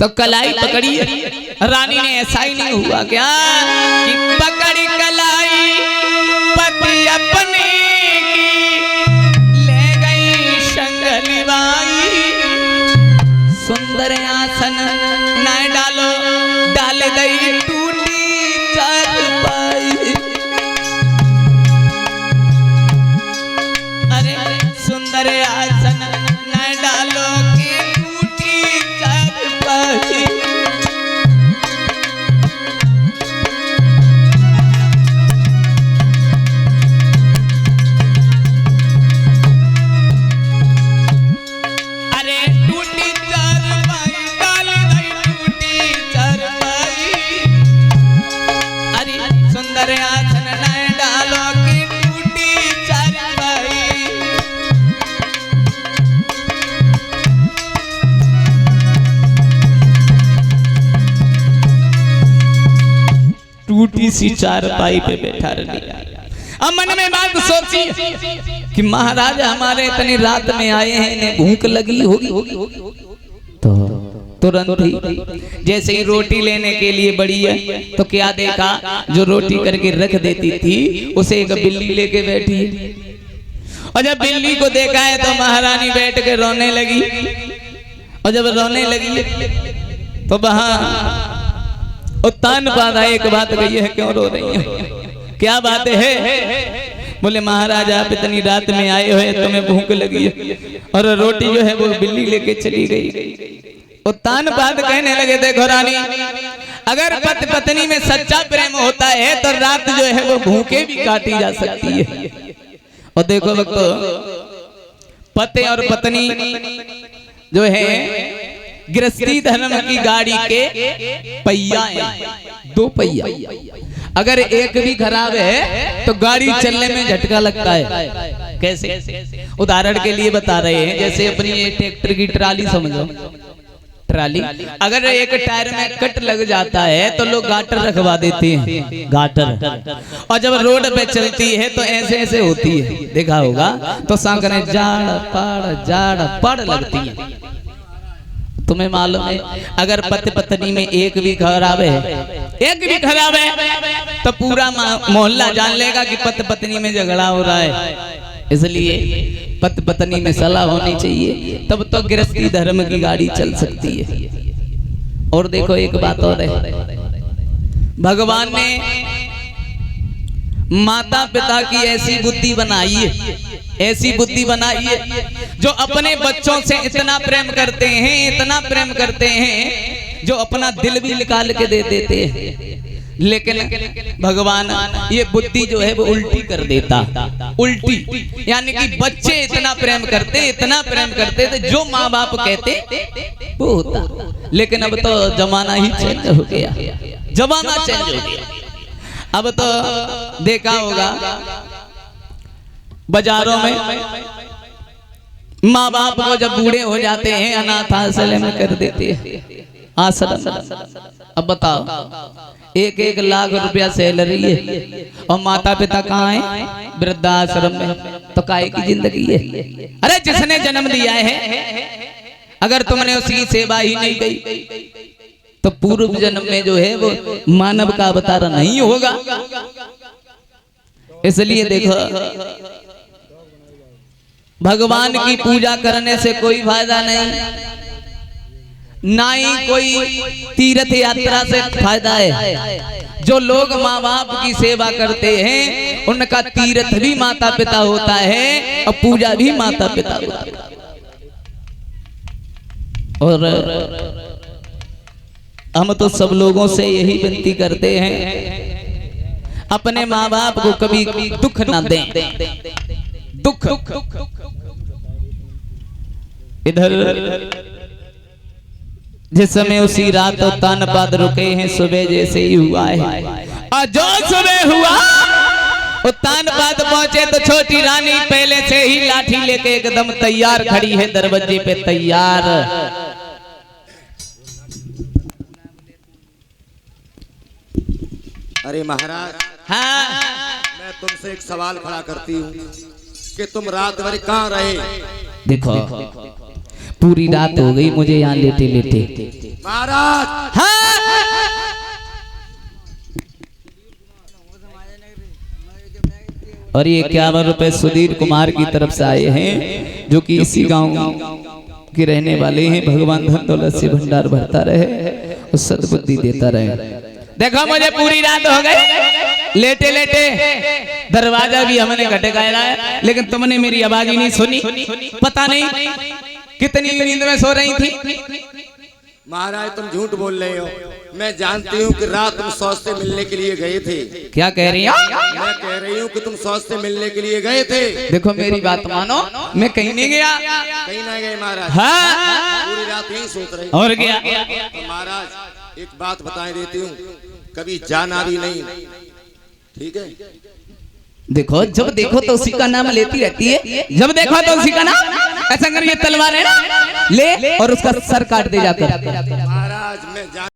तो कलाई पकड़ी रानी ने, ऐसा ही नहीं हुआ क्या कि पकड़ी कलाई पति अपने की ले गई शंगलिवाई। सुंदर आसन न डालो डाल दई टूटी चारपाई। अरे सुंदर आसन न डालो के टूटी चारपाई। अरे टूटी चारपाई डाल दई टूटी चारपाई। अरे सुंदर आसन न डालो के टूटी चारपाई। टूटी सी चारपाई पे बैठा रहा। अब मन में बात सोची कि महाराज हमारे इतनी रात में आए हैं, इन्हें भूख लगी होगी। तो तुरंत ही जैसे ही रोटी लेने के लिए बड़ी है तो क्या देखा, जो रोटी करके रख देती थी उसे एक बिल्ली लेके बैठी। और जब बिल्ली को देखा है तो महारानी बैठ के रोने लगी। और जब रोने लगी तो वहां तान बाधा एक बात कही है, क्यों रो रही है, क्या बात है? बोले महाराज आप इतनी रात में आए हुए, तुम्हें भूख लगी है और रोटी जो है वो बिल्ली लेके चली गई। और तान बाध कहने लगे देखो रानी, अगर पति पत्नी में सच्चा प्रेम होता है तो रात जो है वो भूखे भी काटी जा सकती है। और देखो भक्तो, पति और पत्नी जो है गृहस्थी धर्म की गाड़ी के पहिया हैं, दो पहिया। अगर एक भी खराब है तो गाड़ी चलने में झटका लगता है। कैसे? उदाहरण के लिए बता रहे हैं, जैसे अपनी ट्रैक्टर की ट्राली समझो, ट्राली अगर एक टायर में कट लग जाता है तो लोग गाटर रखवा देते हैं, गाटर। और जब रोड पे चलती है तो ऐसे ऐसे होती है, देखा होगा, तो सांकने जाड़ पड़ लगती है। तुम्हें मालूम है अगर पति पत्नी में एक भी खराब है तो पूरा मोहल्ला जान लेगा कि पति पत्नी में झगड़ा हो रहा है। इसलिए पति पत्नी में सलाह होनी चाहिए, तब तो गृहस्थी धर्म की गाड़ी चल सकती है। और देखो एक बात और है, भगवान ने माता पिता की ऐसी बुद्धि बनाई है जो अपने बच्चों से इतना प्रेम करते हैं जो अपना दिल भी निकाल के दे देते हैं। लेकिन भगवान ये बुद्धि जो है वो उल्टी कर देता, उल्टी यानी कि बच्चे इतना प्रेम करते थे जो माँ बाप कहते वो होता। लेकिन अब तो जमाना ही चेंज हो गया, जमाना चेंज हो गया। अब तो देखा होगा बाजारों में माँ बाप को जब बूढ़े हो जाते हैं अनाथ आश्रम में कर देते हैं, आश्रम। अब बताओ 1-1 लाख रुपया सैलरी है और माता पिता कहाँ है? वृद्धाश्रम में। तो काहे की जिंदगी है? अरे जिसने जन्म दिया है अगर तुमने उसकी सेवा ही नहीं की तो पूर्व जन्म में जो है वो मानव का अवतार नहीं होगा। इसलिए देखो भगवान की पूजा करने से कोई फायदा नहीं, ना ही कोई तीर्थ यात्रा से फायदा है। जो लोग माँ बाप की सेवा करते हैं उनका तीर्थ भी माता पिता होता है और पूजा भी माता पिता होता है। और हम तो सब लोगों से यही विनती करते हैं, अपने माँ बाप को कभी दुख ना दें। दुख इधर जिस समय उसी रात तानपाद रुके हैं, सुबह जैसे ही हुआ है और जो सुबह हुआ वो तानपाद पहुंचे तो छोटी रानी पहले से ही लाठी लेके एकदम तैयार खड़ी है, दरवाजे पे तैयार। अरे महाराज, हाँ मैं तुमसे एक सवाल खड़ा करती हूँ कि तुम रात भर कहाँ रहे? देखो पूरी रात हो गई मुझे यहाँ लेटे लेटे। महाराज हाँ और ये 51 रुपए सुधीर कुमार की तरफ से आए हैं, जो कि इसी गांव के रहने वाले हैं। भगवान धन दौलत से भंडार भरता रहे और सद्बुद्धि देता रहे। देखो मुझे पूरी रात हो गई, लेटे लेटे दरवाजा भी हमने खटकाया है, लेकिन तुमने मेरी आवाज ही नहीं सुनी। पता नहीं कितनी नींद में सो रही थी। महाराज तुम झूठ बोल रहे हो। मैं जानती हूँ कि रात तुम सौस से मिलने के लिए गए थे। क्या कह रही हो? मैं कह रही हूँ कि तुम सौस से मिलने के लिए गए थे। देखो मेरी बात मानो, मैं कहीं नहीं गया। कहीं ना गए महाराज। हाँ पूरी रात यही सोच रहे। और गया तो महाराज एक बात बताए देती हूँ, कभी जाना भी नहीं, ठीक है? देखो जब देखो तो उसी का नाम लेती रहती है, जब देखो तो उसी का नाम। ऐसा कर ये तलवार है ना, ले और उसका सर काट दे जाकर। महाराज मैं